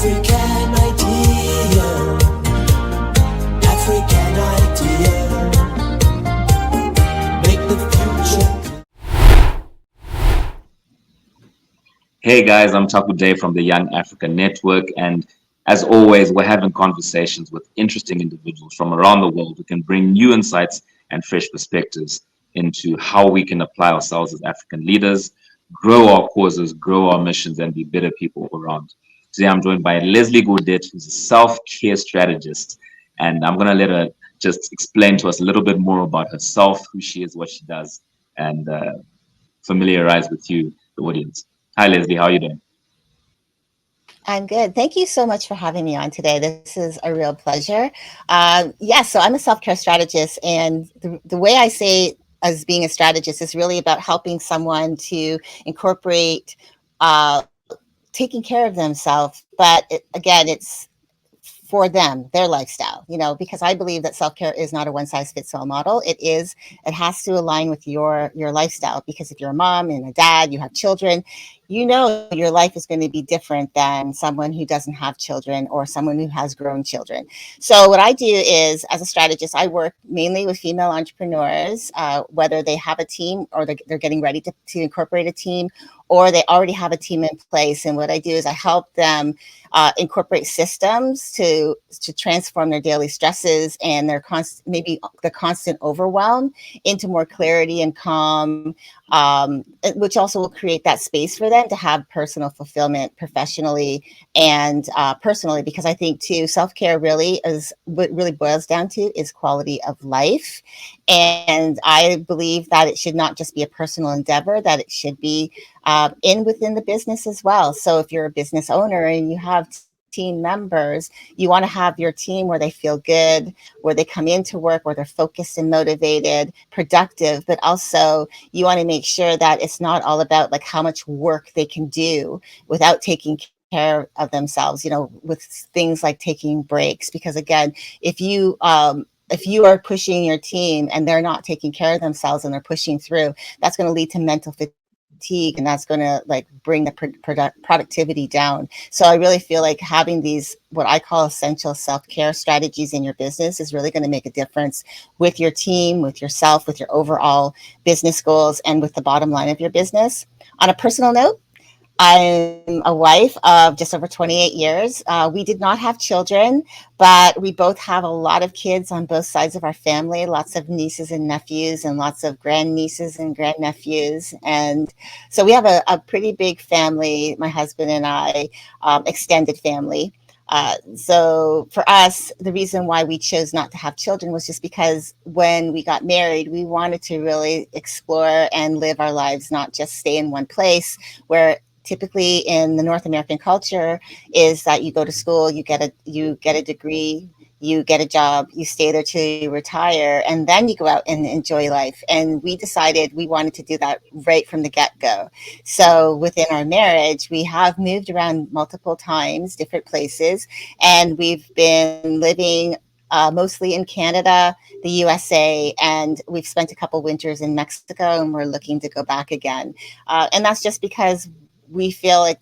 African idea, African idea, make the future. Hey guys, I'm Taku Day from the Young Africa Network, and as always, we're having conversations with interesting individuals from around the world who can bring new insights and fresh perspectives into how we can apply ourselves as African leaders, grow our causes, grow our missions, and be better people around. Today, I'm joined by Leslie Gaudet, who's a self-care strategist, and I'm going to let her just explain to us a little bit more about herself, who she is, what she does, and familiarize with you, the audience. Hi, Leslie. How are you doing? I'm good. Thank you so much for having me on today. This is a real pleasure. So I'm a self-care strategist, and the way I say as being a strategist is really about helping someone to incorporate uh, taking care of themselves. But again, it's for them, their lifestyle, because I believe that self-care is not a one size fits all model. It has to align with your lifestyle, because if you're a mom and a dad, you have children, your life is going to be different than someone who doesn't have children or someone who has grown children. So what I do is, as a strategist, I work mainly with female entrepreneurs, whether they have a team or they're getting ready to incorporate a team, or they already have a team in place. And what I do is I help them incorporate systems to transform their daily stresses and maybe the constant overwhelm into more clarity and calm, which also will create that space for them to have personal fulfillment professionally and personally. Because I think too, self-care really is what really boils down to is quality of life. And I believe that it should not just be a personal endeavor, that it should be within the business as well. So if you're a business owner and you have team members, you want to have your team where they feel good, where they come into work, where they're focused and motivated, productive, but also you want to make sure that it's not all about like how much work they can do without taking care of themselves, with things like taking breaks. Because again, if you are pushing your team and they're not taking care of themselves and they're pushing through, that's going to lead to mental fatigue, and that's going to like bring the productivity down. So I really feel like having these what I call essential self-care strategies in your business is really going to make a difference with your team, with yourself, with your overall business goals, and with the bottom line of your business. On a personal note, I'm a wife of just over 28 years. We did not have children, but we both have a lot of kids on both sides of our family, lots of nieces and nephews and lots of grandnieces and grandnephews. And so we have a pretty big family, my husband and I, extended family. So for us, the reason why we chose not to have children was just because when we got married, we wanted to really explore and live our lives, not just stay in one place, where typically in the North American culture is that you go to school, you get a degree, you get a job, you stay there till you retire, and then you go out and enjoy life. And we decided we wanted to do that right from the get-go. So within our marriage, we have moved around multiple times, different places, and we've been living mostly in Canada, the USA, and we've spent a couple winters in Mexico, and we're looking to go back again. And that's just because we feel like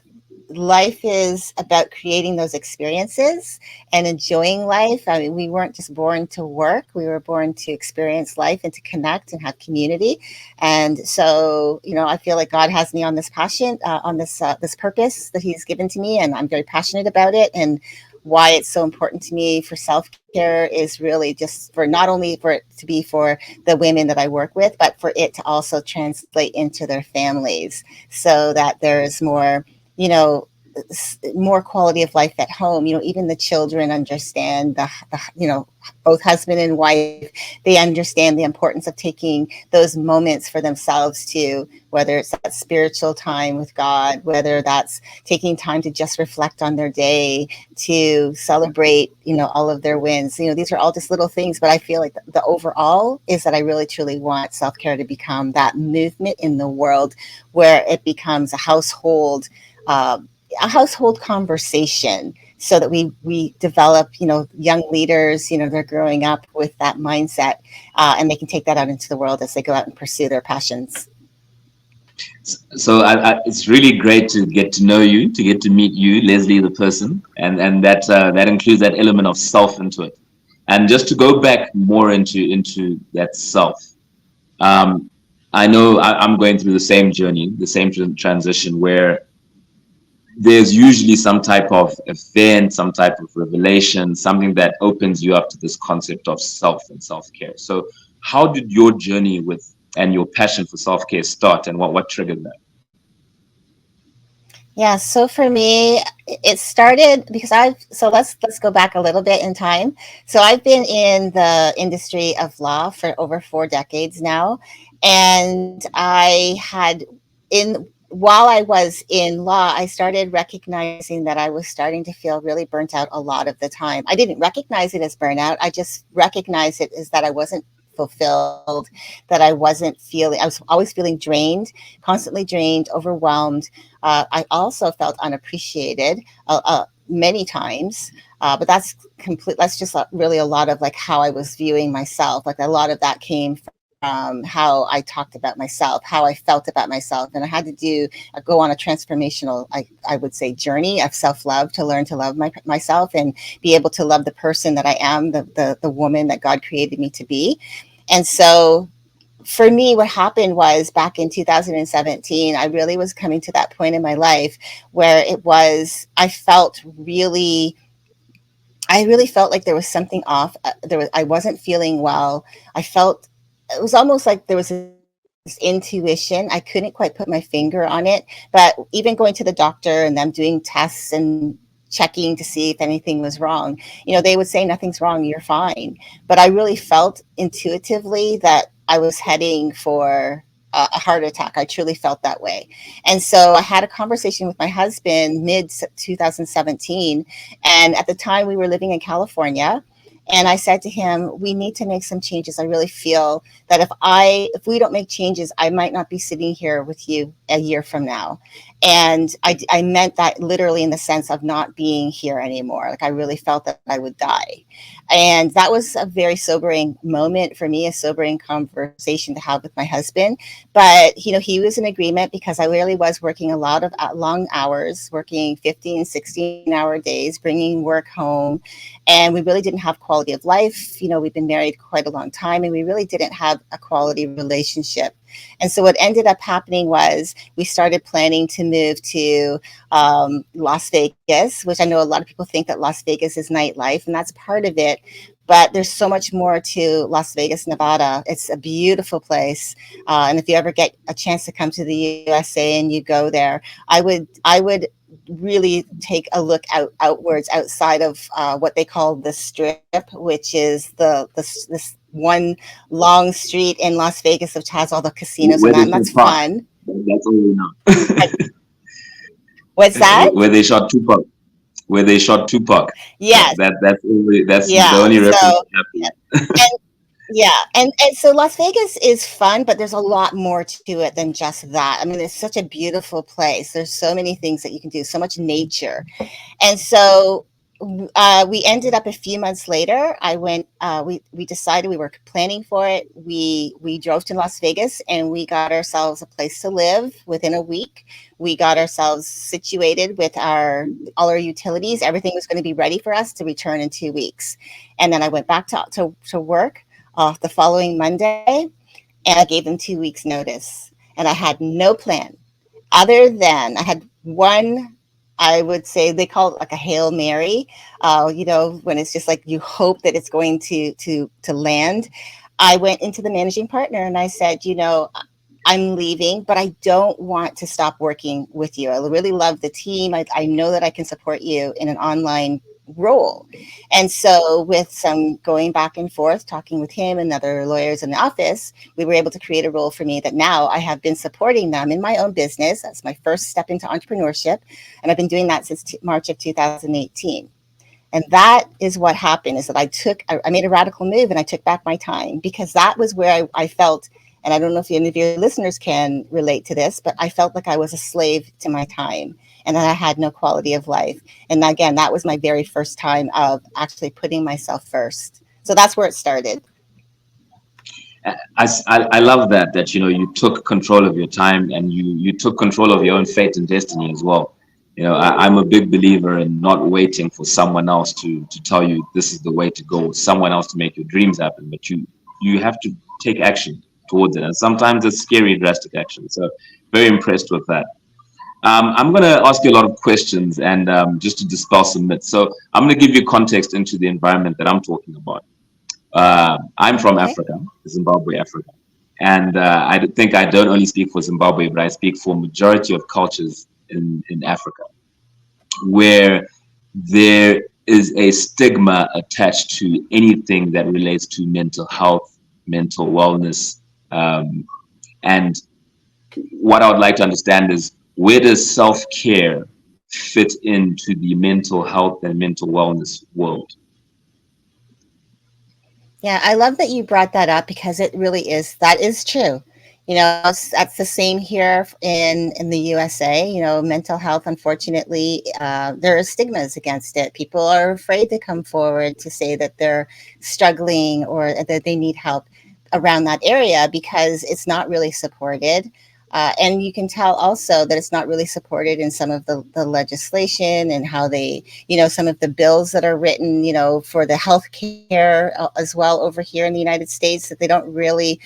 life is about creating those experiences and enjoying life. I mean, we weren't just born to work. We were born to experience life and to connect and have community. And so, I feel like God has me on this passion, on this purpose that He's given to me, and I'm very passionate about it. And why it's so important to me for self-care is really just for not only for it to be for the women that I work with, but for it to also translate into their families, so that there's more, more quality of life at home. Even the children understand both husband and wife, they understand the importance of taking those moments for themselves too, whether it's that spiritual time with God, whether that's taking time to just reflect on their day, to celebrate, all of their wins. These are all just little things, but I feel like the overall is that I really truly want self-care to become that movement in the world where it becomes a household conversation, so that we develop, young leaders, they're growing up with that mindset, and they can take that out into the world as they go out and pursue their passions. So it's really great to get to know you, to get to meet you, Leslie, the person, and that that includes that element of self into it. And just to go back more into that self, um, I know I'm going through the same journey, the same transition where there's usually some type of event, some type of revelation, something that opens you up to this concept of self and self care. So, how did your journey with and your passion for self care start, and what triggered that? Yeah, so for me, it started because let's go back a little bit in time. So I've been in the industry of law for over 4 decades now, and I had in while I was in law, I started recognizing that I was starting to feel really burnt out a lot of the time. I didn't recognize it as burnout. I just recognized it as that I wasn't fulfilled, that I wasn't feeling, I was always feeling drained, constantly drained, overwhelmed. I also felt unappreciated many times, but that's complete. That's just really a lot of like how I was viewing myself. Like a lot of that came from how I talked about myself, how I felt about myself, and I had to go on a transformational, I would say, journey of self love to learn to love myself and be able to love the person that I am, the woman that God created me to be. And so for me, what happened was back in 2017, I really was coming to that point in my life where I really felt like there was something off. I wasn't feeling well. I felt, it was almost like there was this intuition. I couldn't quite put my finger on it, but even going to the doctor and them doing tests and checking to see if anything was wrong, they would say nothing's wrong, you're fine. But I really felt intuitively that I was heading for a heart attack. I truly felt that way. And so I had a conversation with my husband mid 2017. And at the time, we were living in California. And I said to him, we need to make some changes. I really feel that if we don't make changes, I might not be sitting here with you a year from now. And I meant that literally in the sense of not being here anymore. Like I really felt that I would die. And that was a very sobering moment for me, a sobering conversation to have with my husband. But, he was in agreement because I really was working a lot of long hours, working 15, 16-hour days, bringing work home. And we really didn't have quality of life. We've been married quite a long time and we really didn't have a quality relationship. And so what ended up happening was we started planning to move to Las Vegas, which I know a lot of people think that Las Vegas is nightlife, and that's part of it. But there's so much more to Las Vegas, Nevada. It's a beautiful place, and if you ever get a chance to come to the USA and you go there, I would really take a look outwards outside of what they call the Strip, which is this one long street in Las Vegas which has all the casinos Where and they that, and shot that's Park. fun. That's all we know. What's that? Where they shot Tupac. Where they shot Tupac. Yes, That's the yeah. only reference So I have to and yeah, and so Las Vegas is fun, but there's a lot more to it than just that. I mean, it's such a beautiful place. There's so many things that you can do, so much nature. And so we ended up a few months later. We decided, we were planning for it. We drove to Las Vegas and we got ourselves a place to live within a week. We got ourselves situated with all our utilities. Everything was going to be ready for us to return in 2 weeks. And then I went back to work the following Monday and I gave them 2 weeks notice. And I had no plan other than I had one, I would say they call it like a Hail Mary, when it's just like you hope that it's going to land. I went into the managing partner and I said, I'm leaving, but I don't want to stop working with you. I really love the team. I know that I can support you in an online role. And so, with some going back and forth, talking with him and other lawyers in the office, we were able to create a role for me that now I have been supporting them in my own business. That's my first step into entrepreneurship. And I've been doing that since March of 2018. And that is what happened, is that I made a radical move and I took back my time, because that was where I felt, and I don't know if any of your listeners can relate to this, but I felt like I was a slave to my time and that I had no quality of life. And again, that was my very first time of actually putting myself first. So that's where it started. I love that you know you took control of your time and you took control of your own fate and destiny as well. You know, I'm a big believer in not waiting for someone else to tell you this is the way to go, someone else to make your dreams happen, but you have to take action towards it, and sometimes it's scary, drastic action. So, very impressed with that. I'm going to ask you a lot of questions and just to dispel some myths. So, I'm going to give you context into the environment that I'm talking about. I'm from Okay. Africa, Zimbabwe, Africa, and think I don't only speak for Zimbabwe, but I speak for majority of cultures in Africa, where there is a stigma attached to anything that relates to mental health, mental wellness, and what I would like to understand is where does self care fit into the mental health and mental wellness world? Yeah, I love that you brought that up because it really is, that is true. You know, that's the same here in the USA. You know, mental health, unfortunately, there are stigmas against it. People are afraid to come forward to say that they're struggling or that they need help around that area because it's not really supported. And you can tell also that it's not really supported in some of the legislation and how they, you know, some of the bills that are written, you know, for the healthcare as well over here in the United States, that they don't really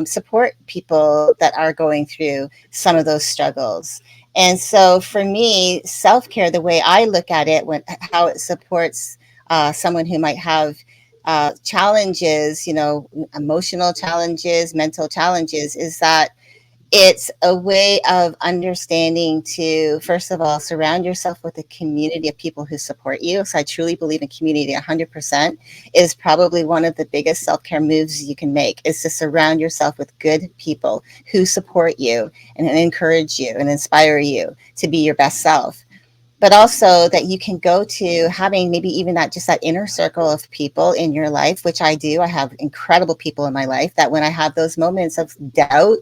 support people that are going through some of those struggles. And so for me, self care, the way I look at it, how it supports someone who might have challenges, you know, emotional challenges, mental challenges, is that it's a way of understanding to, first of all, surround yourself with a community of people who support you. So I truly believe in community 100% is probably one of the biggest self-care moves you can make, is to surround yourself with good people who support you and encourage you and inspire you to be your best self. But also that you can go to having maybe even that, just that inner circle of people in your life, which I do. I have incredible people in my life that when I have those moments of doubt,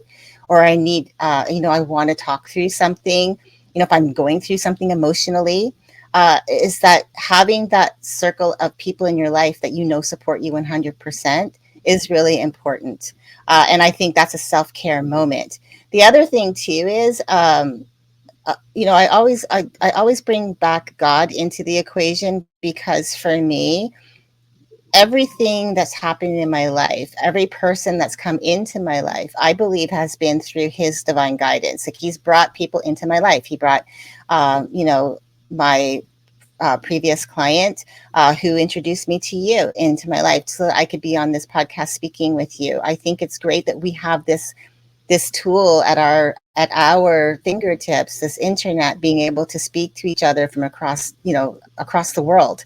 or I need, you know, I want to talk through something, you know, if I'm going through something emotionally, is that having that circle of people in your life that you know support you 100% is really important. And I think that's a self-care moment. The other thing too is, you know, I always bring back God into the equation because for me, everything that's happened in my life, every person that's come into my life, I believe has been through His divine guidance. Like He's brought people into my life. He brought, you know, my previous client who introduced me to you into my life so that I could be on this podcast speaking with you. I think it's great that we have this tool at our fingertips, this internet, being able to speak to each other from across, you know, across the world.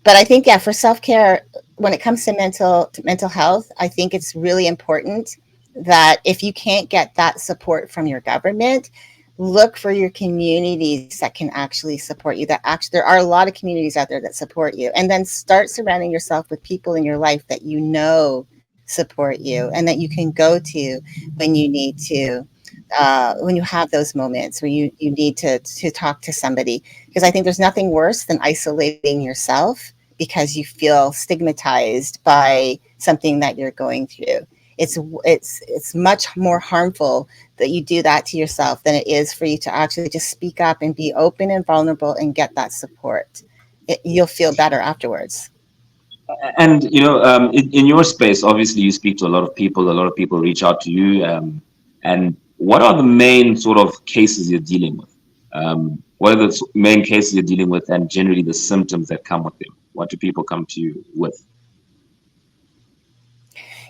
But I think, yeah, for self-care, when it comes to mental health, I think it's really important that if you can't get that support from your government, look for your communities that can actually support you. That actually, there are a lot of communities out there that support you, and then start surrounding yourself with people in your life that you know support you and that you can go to when you need to, when you have those moments where you need to talk to somebody. Because I think there's nothing worse than isolating yourself because you feel stigmatized by something that you're going through. It's much more harmful that you do that to yourself than it is for you to actually just speak up and be open and vulnerable and get that support. You'll feel better afterwards. And you know, in your space, obviously, you speak to a lot of people. A lot of people reach out to you. And what are the main sort of cases you're dealing with? What are the main cases you're dealing with, and generally the symptoms that come with them? What do people come to you with?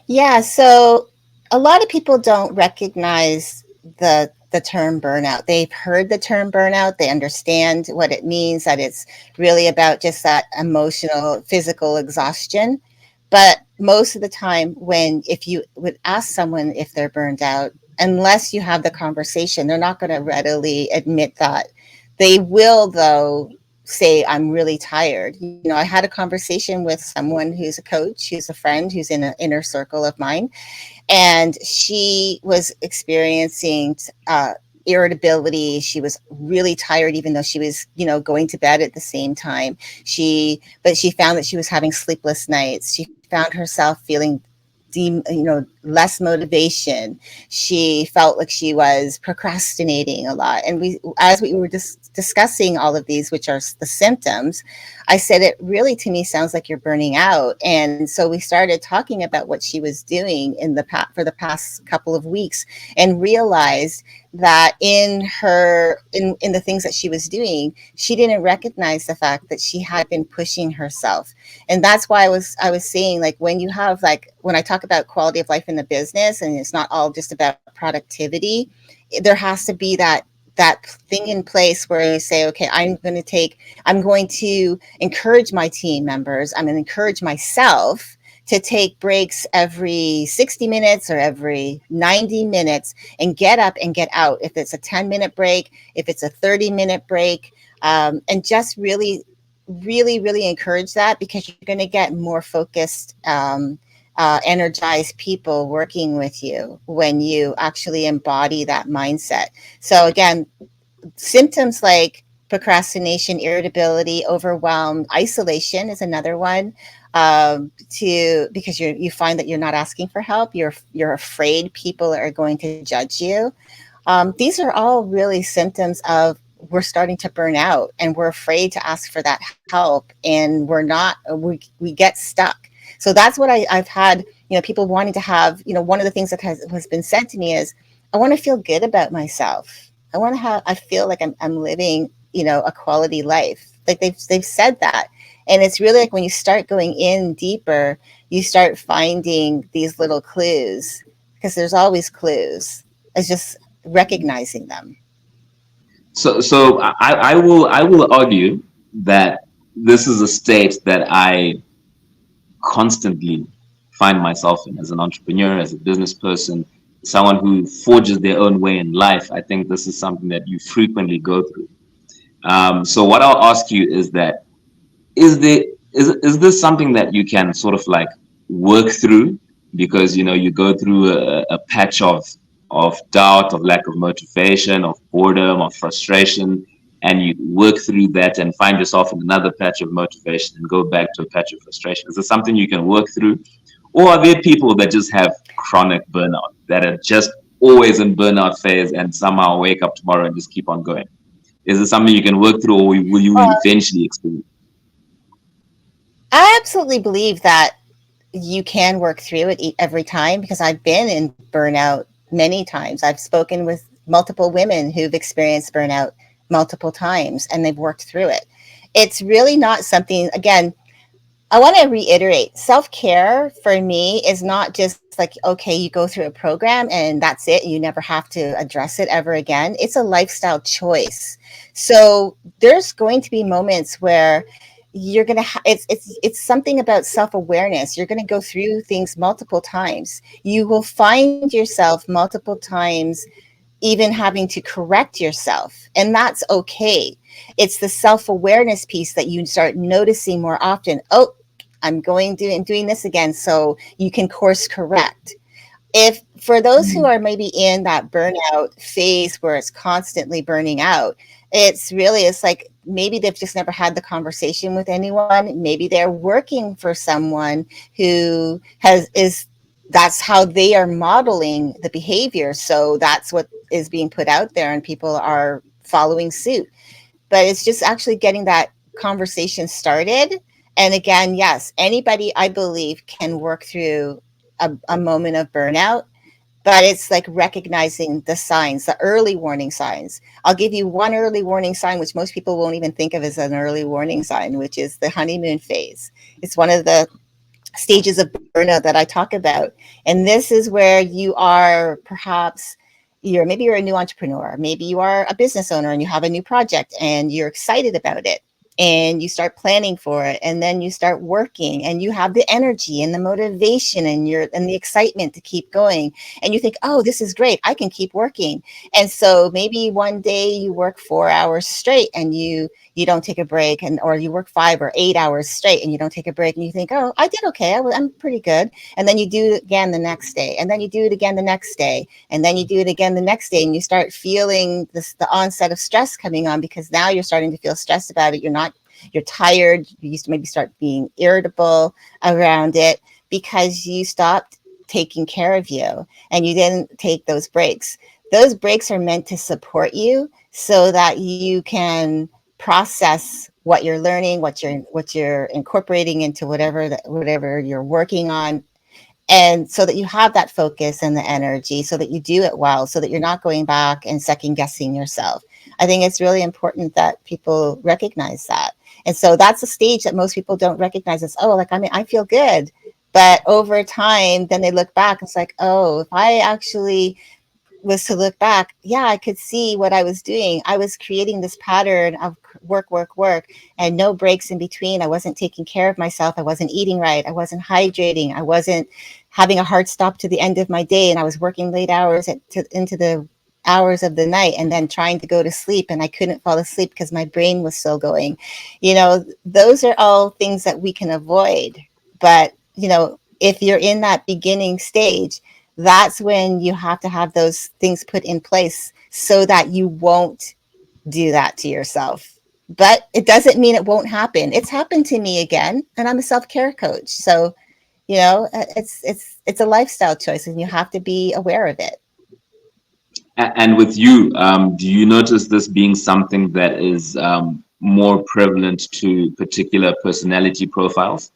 Yeah, so a lot of people don't recognize the term burnout. They've heard the term burnout, they understand what it means, that it's really about just that emotional, physical exhaustion. But most of the time, when if you would ask someone if they're burned out, unless you have the conversation, they're not going to readily admit that. They will, though, say, I'm really tired. You know, I had a conversation with someone who's a coach, who's a friend, who's in an inner circle of mine, and she was experiencing irritability. She was really tired, even though she was, you know, going to bed at the same time. But she found that she was having sleepless nights. She found herself feeling less motivation. She felt like she was procrastinating a lot. And as we were discussing all of these, which are the symptoms, I said, it really to me sounds like you're burning out. And so we started talking about what she was doing for the past couple of weeks, and realized that in the things that she was doing, she didn't recognize the fact that she had been pushing herself. And that's why I was saying, like, when I talk about quality of life in the business, and it's not all just about productivity, there has to be that thing in place where you say, okay, I'm going to encourage my team members, I'm going to encourage myself to take breaks every 60 minutes or every 90 minutes, and get up and get out. If it's a 10-minute break, if it's a 30-minute break, and just really, really, really encourage that, because you're going to get more focused, energized people working with you when you actually embody that mindset. So again, symptoms like procrastination, irritability, overwhelm, isolation is another one. Because you find that you're not asking for help, you're afraid people are going to judge you. These are all really symptoms of we're starting to burn out, and we're afraid to ask for that help, and we get stuck. So that's what I've had, people wanting to have, one of the things that has been said to me is, I want to feel good about myself. I feel like I'm living, a quality life. Like they've said that. And it's really like when you start going in deeper, you start finding these little clues, because there's always clues. It's just recognizing them. So I will argue that this is a state that I constantly find myself in as an entrepreneur, as a business person, someone who forges their own way in life. I think this is something that you frequently go through. So what I'll ask you is that, is this something that you can sort of like work through, because you go through a patch of doubt, of lack of motivation, of boredom, of frustration, and you work through that and find yourself in another patch of motivation and go back to a patch of frustration? Is this something you can work through? Or are there people that just have chronic burnout, that are just always in burnout phase and somehow wake up tomorrow and just keep on going? Is it something you can work through, or will you eventually experience? I absolutely believe that you can work through it every time, because I've been in burnout many times. I've spoken with multiple women who've experienced burnout multiple times, and they've worked through it. It's really not something, again, I want to reiterate, self-care for me is not just like, okay, you go through a program and that's it. You never have to address it ever again. It's a lifestyle choice. So there's going to be moments where you're going to it's something about self-awareness. You're going to go through things multiple times. You will find yourself multiple times even having to correct yourself, and that's okay. It's the self-awareness piece that you start noticing more often. Oh, I'm doing this again, so you can course correct. If for those who are maybe in that burnout phase where it's constantly burning out, it's like maybe they've just never had the conversation with anyone. Maybe they're working for someone who that's how they are modeling the behavior. So that's what is being put out there, and people are following suit. But it's just actually getting that conversation started. And again, yes, anybody, I believe, can work through a moment of burnout, but it's like recognizing the signs, the early warning signs. I'll give you one early warning sign, which most people won't even think of as an early warning sign, which is the honeymoon phase. It's one of the stages of burnout that I talk about. And this is where you are perhaps maybe you're a new entrepreneur, maybe you are a business owner and you have a new project and you're excited about it, and you start planning for it, and then you start working, and you have the energy and the motivation and the excitement to keep going, and you think, oh, this is great, I can keep working. And so maybe one day you work 4 hours straight and you don't take a break, or you work 5 or 8 hours straight and you don't take a break, and you think, oh, I did okay, I'm pretty good. And then you do it again the next day, and then you do it again the next day, and then you do it again the next day, and you start feeling the onset of stress coming on, because now you're starting to feel stressed about it. You're tired. You used to maybe start being irritable around it, because you stopped taking care of you and you didn't take those breaks are meant to support you so that you can process what you're learning, what you're incorporating into whatever you're working on, and so that you have that focus and the energy so that you do it well, so that you're not going back and second guessing yourself. I think it's really important that people recognize that. And so that's a stage that most people don't recognize. It's, oh, like, I mean, I feel good. But over time, then they look back, it's like, oh, if I actually was to look back, yeah, I could see what I was doing. I was creating this pattern of work, work, work, and no breaks in between. I wasn't taking care of myself. I wasn't eating right. I wasn't hydrating. I wasn't having a hard stop to the end of my day. And I was working late hours into the hours of the night and then trying to go to sleep. And I couldn't fall asleep because my brain was still going. Those are all things that we can avoid. But, if you're in that beginning stage, that's when you have to have those things put in place so that you won't do that to yourself. But it doesn't mean it won't happen. It's happened to me again, and I'm a self-care coach. So, it's a lifestyle choice and you have to be aware of it. And with you, do you notice this being something that is more prevalent to particular personality profiles?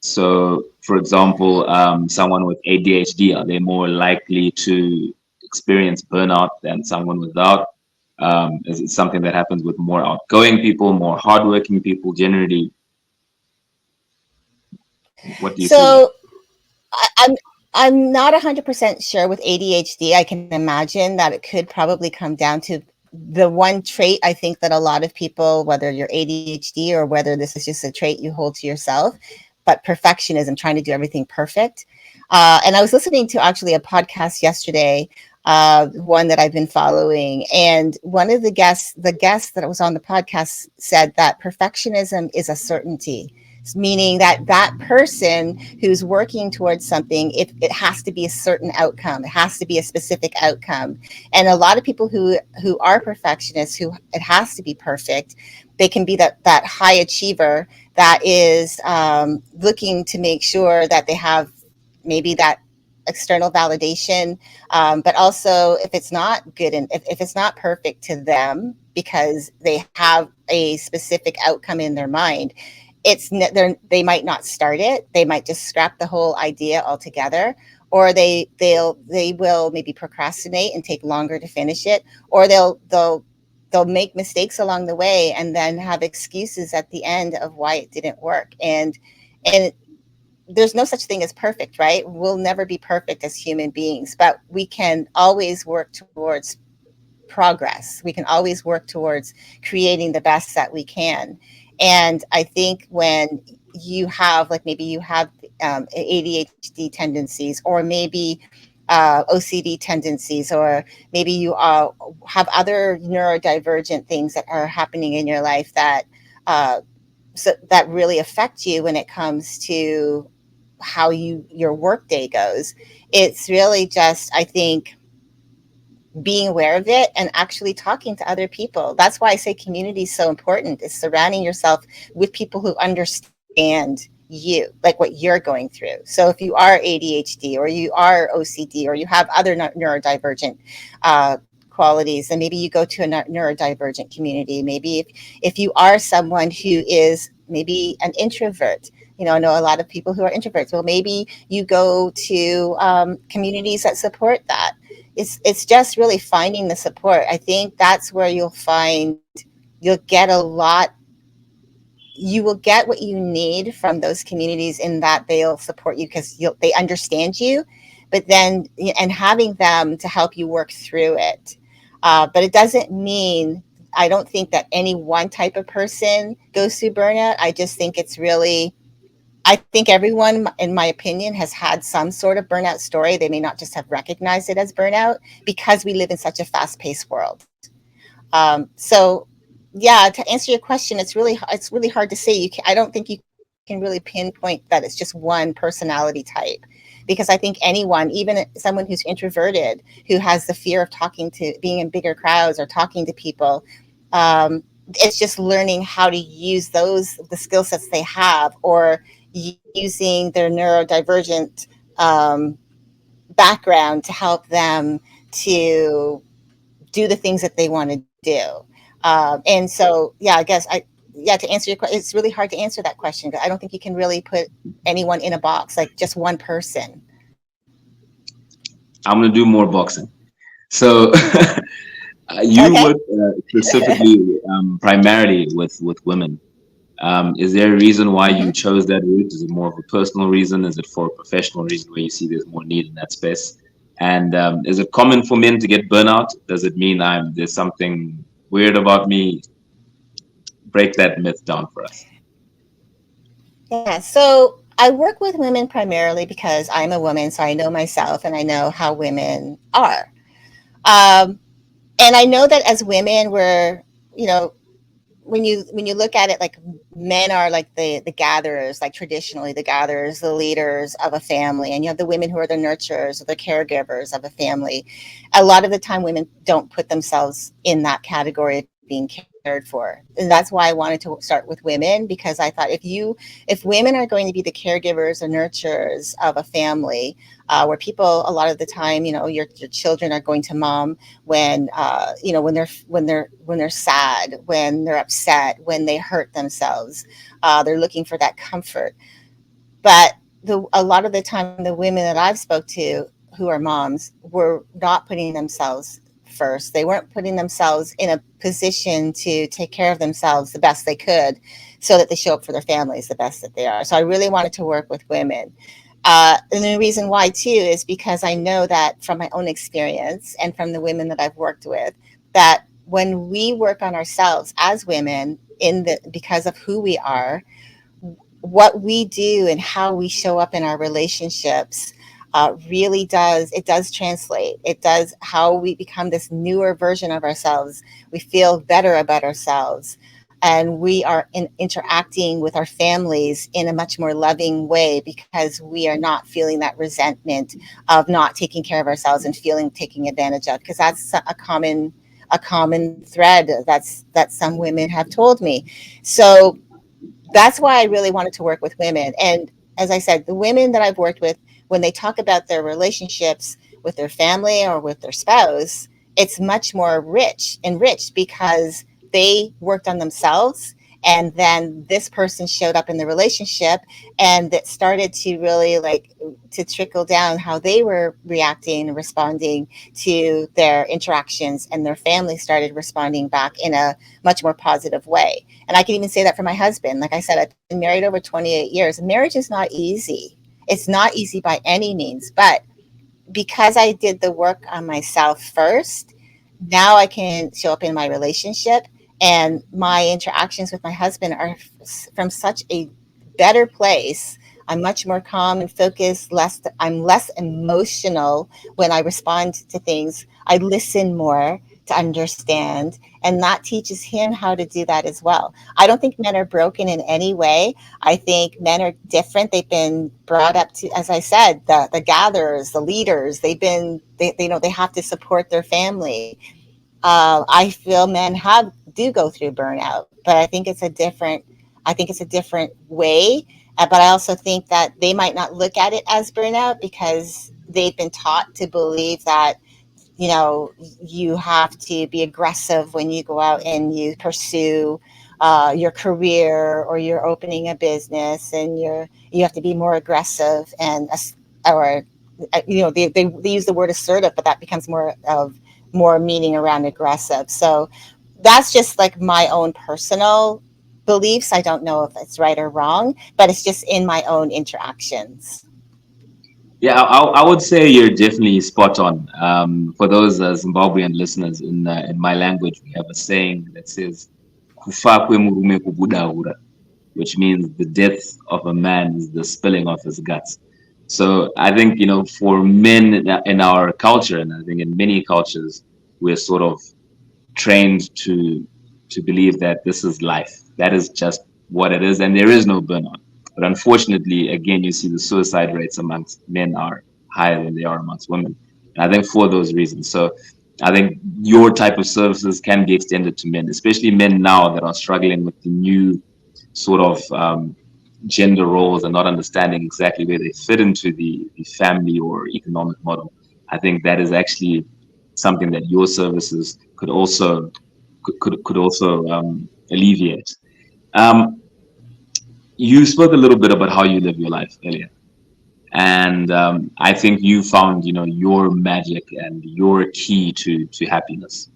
So, for example, someone with ADHD, are they more likely to experience burnout than someone without? Is it something that happens with more outgoing people, more hardworking people? Generally, what do you see there? So I'm I'm not 100% sure with ADHD. I can imagine that it could probably come down to the one trait I think that a lot of people, whether you're ADHD or whether this is just a trait you hold to yourself, but perfectionism, trying to do everything perfect. And I was listening to actually a podcast yesterday, one that I've been following, and one of the guest that was on the podcast said that perfectionism is a certainty, meaning that that person who's working towards something, it has to be a certain outcome, it has to be a specific outcome. And a lot of people who are perfectionists, who it has to be perfect, they can be that high achiever that is looking to make sure that they have maybe that external validation, but also if it's not good and if it's not perfect to them because they have a specific outcome in their mind, they might not start it. They might just scrap the whole idea altogether, or they will maybe procrastinate and take longer to finish it, or they'll make mistakes along the way and then have excuses at the end of why it didn't work. And there's no such thing as perfect, right? We'll never be perfect as human beings, but we can always work towards progress. We can always work towards creating the best that we can. And I think when you have, like, maybe you have ADHD tendencies, or maybe OCD tendencies, or maybe you have other neurodivergent things that are happening in your life that that really affect you when it comes to how your work day goes. It's really just, I think, being aware of it and actually talking to other people. That's why I say community is so important, is surrounding yourself with people who understand you, like what you're going through. So if you are ADHD or you are OCD or you have other neurodivergent qualities, and maybe you go to a neurodivergent community. Maybe if you are someone who is maybe an introvert, I know a lot of people who are introverts. Well, maybe you go to communities that support that. It's just really finding the support. I think that's where you'll get a lot. You will get what you need from those communities, in that they'll support you because they understand you, but then, and having them to help you work through it. But it doesn't mean, I don't think that any one type of person goes through burnout. I just think I think everyone, in my opinion, has had some sort of burnout story. They may not just have recognized it as burnout because we live in such a fast-paced world. So, yeah, to answer your question, it's really hard to say. I don't think you can really pinpoint that it's just one personality type, because I think anyone, even someone who's introverted, who has the fear of being in bigger crowds or talking to people, it's just learning how to use the skill sets they have, or using their neurodivergent um, background to help them to do the things that they want to do. And so, yeah, I guess yeah, to answer your question, it's really hard to answer that question because I don't think you can really put anyone in a box, like just one person. I'm gonna do more boxing. So you Okay. work specifically, primarily with women. Is there a reason why Hmm. you chose that route? Is it more of a personal reason? Is it for a professional reason where you see there's more need in that space? And is it common for men to get burnout? Does it mean there's something weird about me? Break that myth down for us. Yeah. So I work with women primarily because I'm a woman, so I know myself and I know how women are. Um, and I know that as women, we're, you know, when you look at it, like men are like the gatherers, like traditionally the gatherers, the leaders of a family, and you have the women who are the nurturers or the caregivers of a family. A lot of the time women don't put themselves in that category of being cared for, and that's why I wanted to start with women, because I thought if women are going to be the caregivers or nurturers of a family, where people a lot of the time, your children are going to mom when when they're sad, when they're upset, when they hurt themselves. They're looking for that comfort. But a lot of the time, the women that I've spoke to who are moms were not putting themselves first. They weren't putting themselves in a position to take care of themselves the best they could, so that they show up for their families the best that they are. So I really wanted to work with women. And the reason why too is because I know that from my own experience and from the women that I've worked with, that when we work on ourselves as women because of who we are, what we do and how we show up in our relationships, really does translate. It does how we become this newer version of ourselves. We feel better about ourselves, and we are interacting with our families in a much more loving way because we are not feeling that resentment of not taking care of ourselves and feeling taken advantage of, because that's a common thread that some women have told me. So that's why I really wanted to work with women. And as I said, the women that I've worked with, when they talk about their relationships with their family or with their spouse, it's much more enriched because they worked on themselves. And then this person showed up in the relationship, and it started to really to trickle down how they were reacting and responding to their interactions, and their family started responding back in a much more positive way. And I can even say that for my husband. Like I said, I've been married over 28 years. Marriage is not easy. It's not easy by any means. But because I did the work on myself first, now I can show up in my relationship, and my interactions with my husband are from such a better place. I'm much more calm and focused. I'm less emotional when I respond to things. I listen more to understand, and that teaches him how to do that as well. I don't think men are broken in any way. I think men are different. They've been brought up to, as I said, the gatherers, the leaders. They know they have to support their family. I feel men have do go through burnout, but I think it's a different way. But I also think that they might not look at it as burnout because they've been taught to believe that you have to be aggressive when you go out and you pursue your career, or you're opening a business, and you have to be more aggressive, or they use the word assertive, but that becomes more meaning around aggressive. So that's just like my own personal beliefs. I don't know if it's right or wrong, but it's just in my own interactions. Yeah, I would say you're definitely spot on. For those Zimbabwean listeners, in my language, we have a saying that says "Kufa kwemurume kubudahura," which means the death of a man is the spilling of his guts. So I think, for men in our culture, and I think in many cultures, we're sort of trained to believe that this is life. That is just what it is, and there is no burnout. But unfortunately, again, you see the suicide rates amongst men are higher than they are amongst women. And I think for those reasons. So I think your type of services can be extended to men, especially men now that are struggling with the new sort of gender roles and not understanding exactly where they fit into the family or economic model. I think that is actually something that your services could also alleviate. Um, you spoke a little bit about how you live your life earlier, and I think you found, your magic and your key to happiness.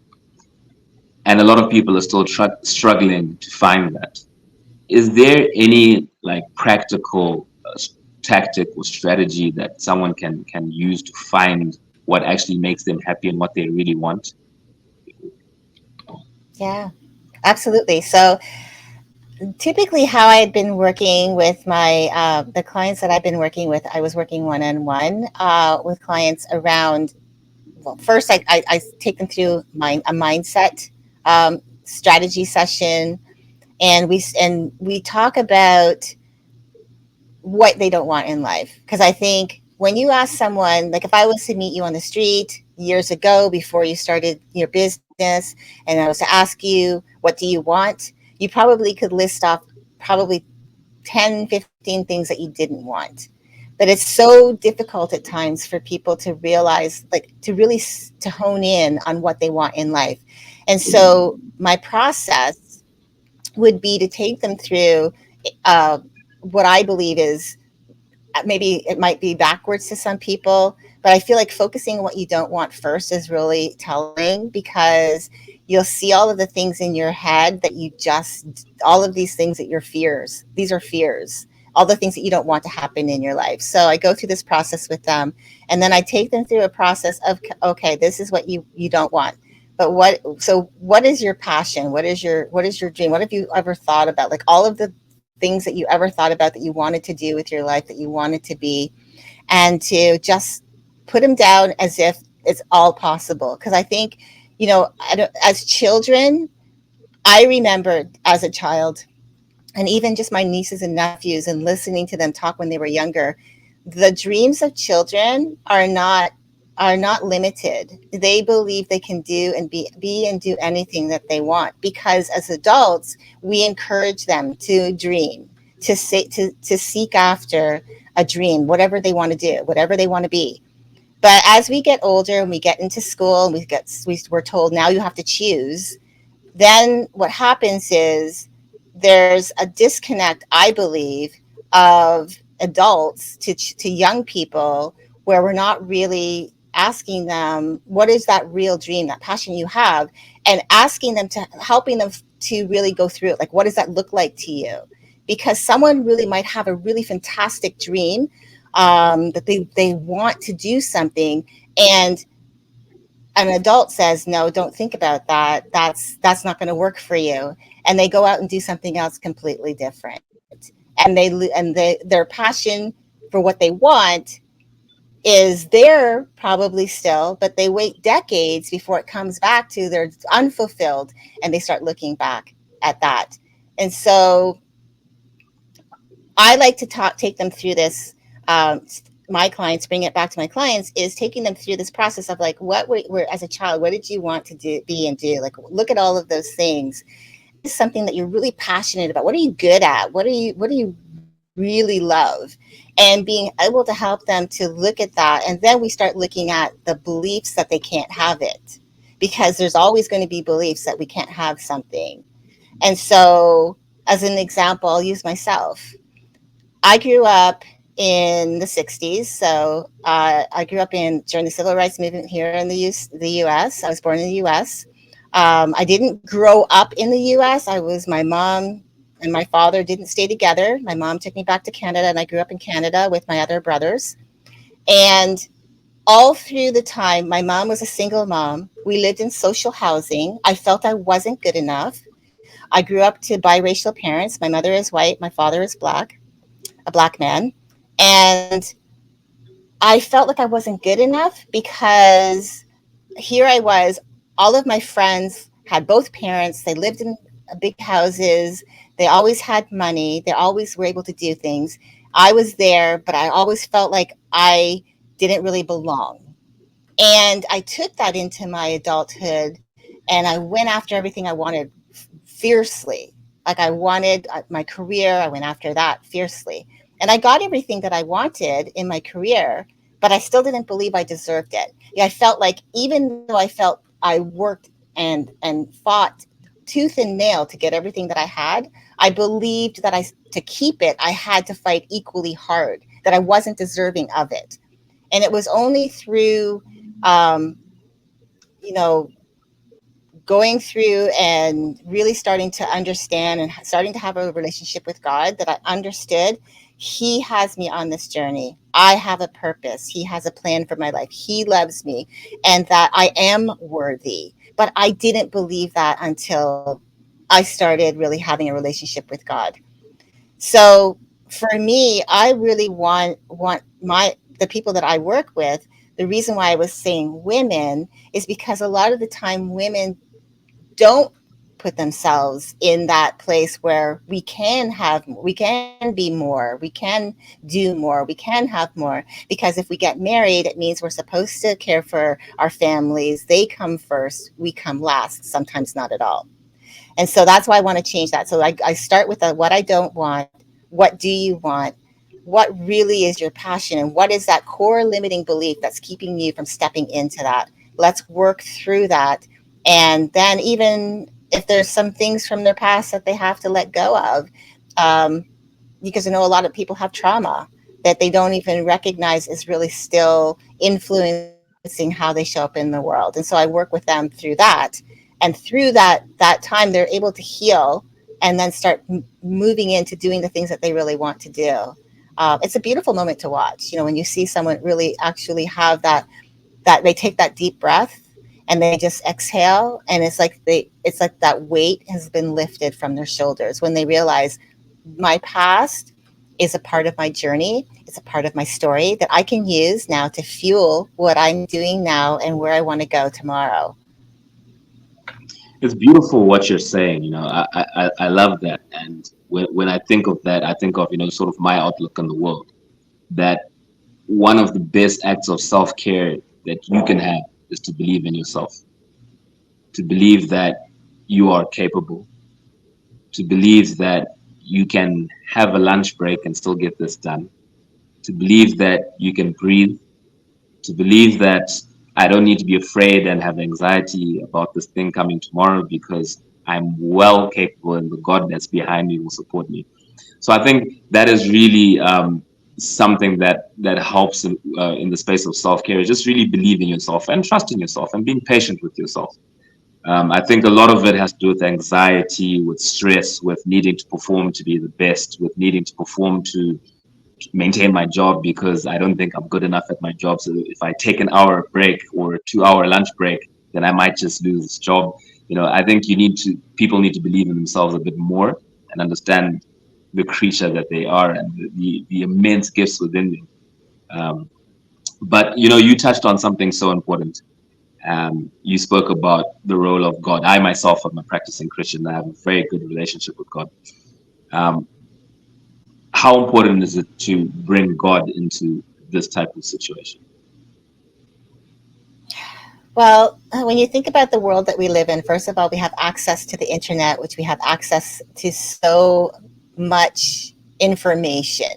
And a lot of people are still struggling to find that. Is there any like practical tactic or strategy that someone can use to find what actually makes them happy and what they really want? Yeah, absolutely. So typically how I had been working with my the clients that I've been working with, I was working one-on-one with clients around, well, first I take them through a mindset strategy session, and we talk about what they don't want in life. Because I think when you ask someone, like if I was to meet you on the street years ago before you started your business, and I was to ask you, what do you want? You probably could list off probably 10, 15 things that you didn't want. But it's so difficult at times for people to realize, like to really to hone in on what they want in life. And so my process would be to take them through uh, what I believe is, maybe it might be backwards to some people, but I feel like focusing on what you don't want first is really telling, because you'll see all of the things in your head that you just, all of these things that your fears, these are fears, all the things that you don't want to happen in your life. So I go through this process with them, and then I take them through a process of, okay, this is what you don't want. But what is your passion? What is your dream? What have you ever thought about? Like all of the things that you ever thought about that you wanted to do with your life, that you wanted to be, and to just put them down as if it's all possible. Because I think, as children, I remember as a child, and even just my nieces and nephews, and listening to them talk when they were younger, the dreams of children are not limited. They believe they can do and be and do anything that they want, because as adults we encourage them to dream, to seek after a dream, whatever they want to do, whatever they want to be. But as we get older and we get into school and we're told, now you have to choose, then what happens is there's a disconnect, I believe, of adults to young people, where we're not really asking them, what is that real dream, that passion you have, and asking them, to helping them to really go through it. Like, what does that look like to you? Because someone really might have a really fantastic dream, that they want to do something, and an adult says, no, don't think about that, that's not going to work for you, and they go out and do something else completely different, and their passion for what they want is there probably still, but they wait decades before it comes back to their unfulfilled, and they start looking back at that. And so I like to take them through this. My clients, bring it back to my clients, is taking them through this process of, like, were as a child, what did you want to do, be and do? Like, look at all of those things. Is something that you're really passionate about? What are you good at? What do you really love? And being able to help them to look at that, and then we start looking at the beliefs that they can't have it, because there's always going to be beliefs that we can't have something. And so, as an example, I'll use myself. I grew up in the 60s. So I grew up during the civil rights movement here in the US. I was born in the US. I didn't grow up in the US. My mom and my father didn't stay together. My mom took me back to Canada, and I grew up in Canada with my other brothers. And all through the time, my mom was a single mom. We lived in social housing. I felt I wasn't good enough. I grew up to biracial parents. My mother is white, my father is black, a black man. And I felt like I wasn't good enough, because here I was, all of my friends had both parents, they lived in big houses, they always had money, they always were able to do things. I was there, but I always felt like I didn't really belong. And I took that into my adulthood, and I went after everything I wanted fiercely. Like I wanted my career. I went after that fiercely. And I got everything that I wanted in my career, but I still didn't believe I deserved it. Yeah, I felt like even though I felt I worked and fought tooth and nail to get everything that I had, I believed that I to keep it, I had to fight equally hard, that I wasn't deserving of it. And it was only through um, you know, going through and really starting to understand and starting to have a relationship with God that I understood He has me on this journey. I have a purpose. He has a plan for my life. He loves me and that I am worthy. But I didn't believe that until I started really having a relationship with God. So for me, I really want my the people that I work with, the reason why I was saying women is because a lot of the time women don't put themselves in that place where we can be more, we can do more, we can have more, because if we get married it means we're supposed to care for our families. They come first, we come last, sometimes not at all. And so that's why I want to change that. So I start with what I don't want. What do you want? What really is your passion? And what is that core limiting belief that's keeping you from stepping into that? Let's work through that. And then, even if there's some things from their past that they have to let go of, um, because I know a lot of people have trauma that they don't even recognize is really still influencing how they show up in the world. And so I work with them through that. And through that time, they're able to heal and then start moving into doing the things that they really want to do. It's a beautiful moment to watch. You know, when you see someone really actually have that they take that deep breath and they just exhale, and it's like that weight has been lifted from their shoulders when they realize my past is a part of my journey. It's a part of my story that I can use now to fuel what I'm doing now and where I want to go tomorrow. It's beautiful what you're saying. I love that. And when I think of that, I think of, sort of my outlook on the world. That one of the best acts of self-care that you can have is to believe in yourself, to believe that you are capable, to believe that you can have a lunch break and still get this done, to believe that you can breathe, to believe that I don't need to be afraid and have anxiety about this thing coming tomorrow because I'm well capable and the God that's behind me will support me. So I think that is really something that helps in the space of self-care, is just really believe in yourself and trust in yourself and being patient with yourself. I think a lot of it has to do with anxiety, with stress, with needing to perform to be the best, with needing to perform to maintain my job because I don't think I'm good enough at my job. So if I take an hour break or a 2 hour lunch break, then I might just lose this job. I think people need to believe in themselves a bit more and understand the creature that they are and the immense gifts within them. Um, but you touched on something so important. You spoke about the role of God. I myself am a practicing Christian. I have a very good relationship with God. Um, how important is it to bring God into this type of situation? Well, when you think about the world that we live in, first of all, we have access to the internet, which we have access to so much information,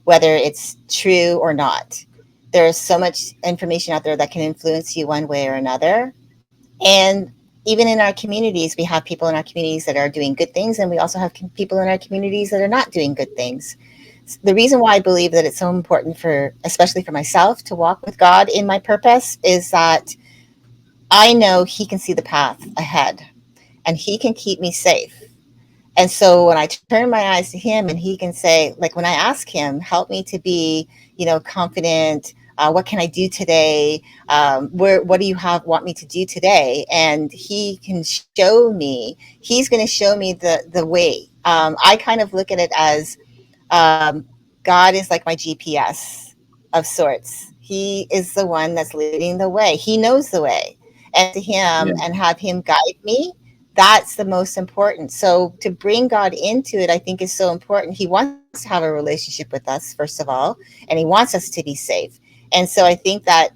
whether it's true or not. There's so much information out there that can influence you one way or another. And even in our communities, we have people in our communities that are doing good things, and we also have people in our communities that are not doing good things. The reason why I believe that it's so important for, especially for myself, to walk with God in my purpose is that I know He can see the path ahead and He can keep me safe. And so when I turn my eyes to Him and He can say, like when I ask Him, help me to be, confident. What can I do today? What do you want me to do today? And He can show me. He's going to show me the way. I kind of look at it as um, God is like my GPS of sorts. He is the one that's leading the way. He knows the way. And to Him Yeah. and have Him guide me, that's the most important. So to bring God into it, I think is so important. He wants to have a relationship with us, first of all, and He wants us to be safe. And so I think that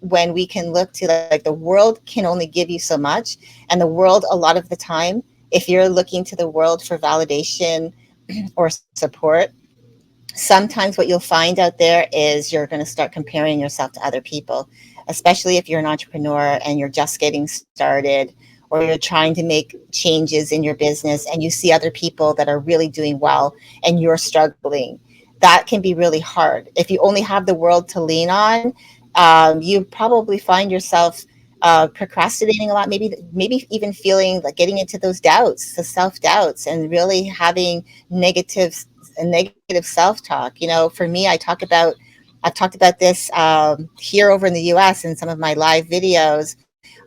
when we can look to like the world can only give you so much, and the world a lot of the time if you're looking to the world for validation or support, sometimes what you'll find out there is you're going to start comparing yourself to other people, especially if you're an entrepreneur and you're just getting started, or you're trying to make changes in your business and you see other people that are really doing well and you're struggling. That can be really hard. If you only have the world to lean on, you probably find yourself procrastinating a lot, maybe even feeling like getting into those doubts, the self doubts, and really having negative a negative self-talk. For me, I've talked about this here over in the US in some of my live videos.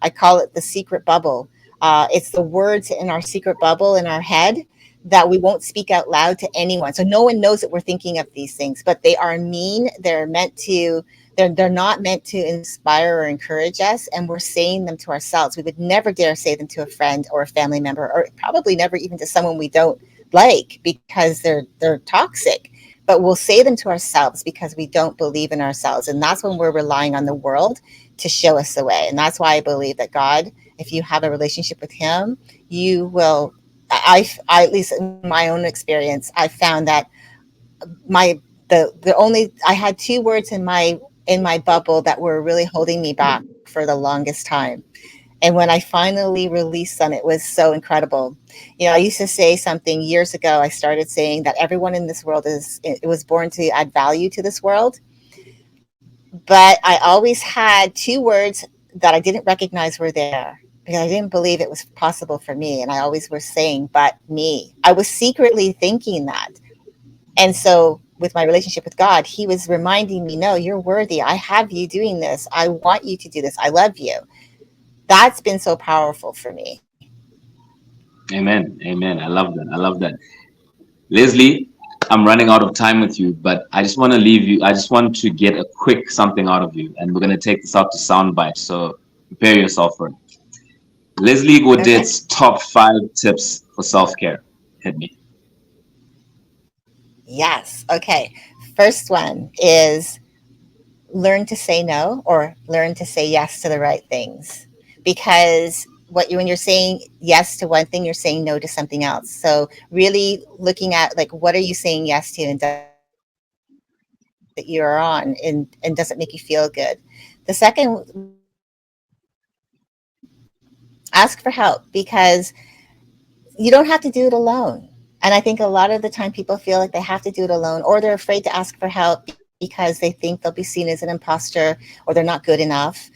I call it the secret bubble. It's the words in our secret bubble in our head that we won't speak out loud to anyone. So no one knows that we're thinking of these things, but they are mean. They're not meant to inspire or encourage us, and we're saying them to ourselves. We would never dare say them to a friend or a family member, or probably never even to someone we don't like, because they're toxic. But we'll say them to ourselves because we don't believe in ourselves, and that's when we're relying on the world to show us the way. And that's why I believe that God, if you have a relationship with Him, you will. I at least in my own experience, I found that my the only I had two words in my bubble that were really holding me back for the longest time. And when I finally released them, it was so incredible. I used to say something years ago. I started saying that everyone in this world it was born to add value to this world. But I always had two words that I didn't recognize were there because I didn't believe it was possible for me. And I always was saying, but me. I was secretly thinking that. And so with my relationship with God, He was reminding me, no, you're worthy. I have you doing this. I want you to do this. I love you. That's been so powerful for me. Amen. Amen. I love that. I love that. Leslie, I'm running out of time with you, but I just want to leave you. I just want to get a quick something out of you, and we're going to take this out to soundbite. So prepare yourself for it. Leslie Okay. Gaudet's top 5 tips for self-care. Hit me. Yes. Okay. First one is learn to say no, or learn to say yes to the right things. Because when you're saying yes to one thing, you're saying no to something else. So really looking at, like, what are you saying yes to, and does it fit the path that you're on, and does it make you feel good? The second one is ask for help, because you don't have to do it alone. And I think a lot of the time people feel like they have to do it alone, or they're afraid to ask for help because they think they'll be seen as an imposter, or they're not good enough.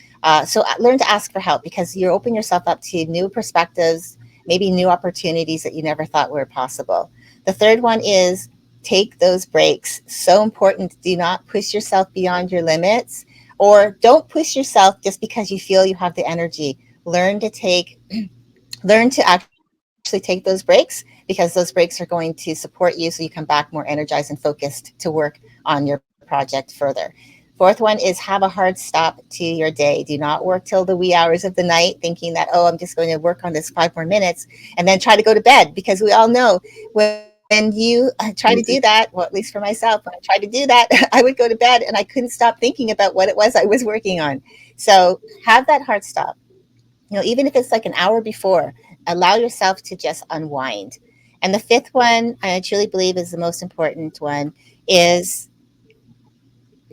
So learn to ask for help, because you open yourself up to new perspectives, maybe new opportunities that you never thought were possible. The third one is take those breaks. So important. Do not push yourself beyond your limits, or don't push yourself just because you feel you have the energy. Learn to take learn to actually take those breaks, because those breaks are going to support you, so you come back more energized and focused to work on your project further. Fourth one is have a hard stop to your day. Do not work till the wee hours of the night thinking that, oh, I'm just going to work on this 5 more minutes and then try to go to bed, because we all know when you try to do that, well, at least for myself, when I tried to do that, I would go to bed and I couldn't stop thinking about what it was I was working on. So have that hard stop. Even if it's like an hour before, allow yourself to just unwind. And the fifth one, I truly believe is the most important one, is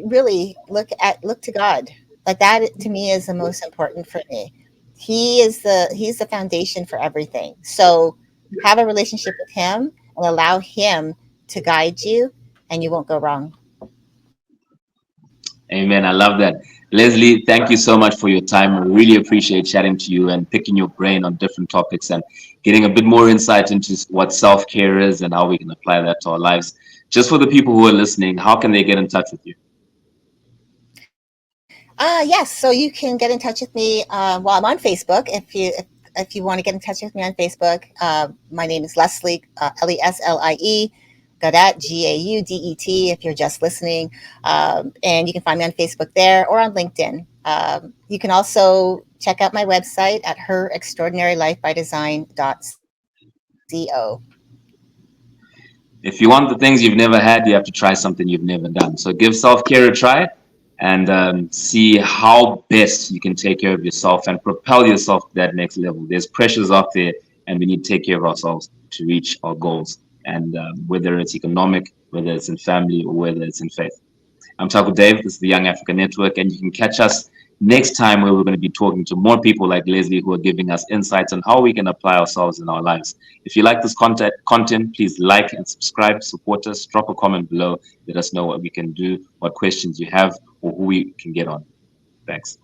really look to God. Like, that to me is the most important for me. He's the foundation for everything. So have a relationship with Him and allow Him to guide you, and you won't go wrong. Amen. I love that. Leslie, thank you so much for your time. I really appreciate chatting to you and picking your brain on different topics and getting a bit more insight into what self-care is and how we can apply that to our lives. Just for the people who are listening, how can they get in touch with you? Yes, so you can get in touch with me. Well, I'm on Facebook. If you want to get in touch with me on Facebook, my name is Leslie, Leslie Gaudet, Gaudet. If you're just listening, and you can find me on Facebook there, or on LinkedIn. You can also check out my website at herextraordinarylifebydesign.co. If you want the things you've never had, you have to try something you've never done. So give self-care a try and see how best you can take care of yourself and propel yourself to that next level. There's pressures out there and we need to take care of ourselves to reach our goals. And whether it's economic, whether it's in family, or whether it's in faith. I'm Taco Dave. This is the Young Africa Network, and you can catch us next time where we're going to be talking to more people like Leslie who are giving us insights on how we can apply ourselves in our lives. If you like this content, please like and subscribe, support us, drop a comment below, let us know what we can do, what questions you have, or who we can get on. Thanks.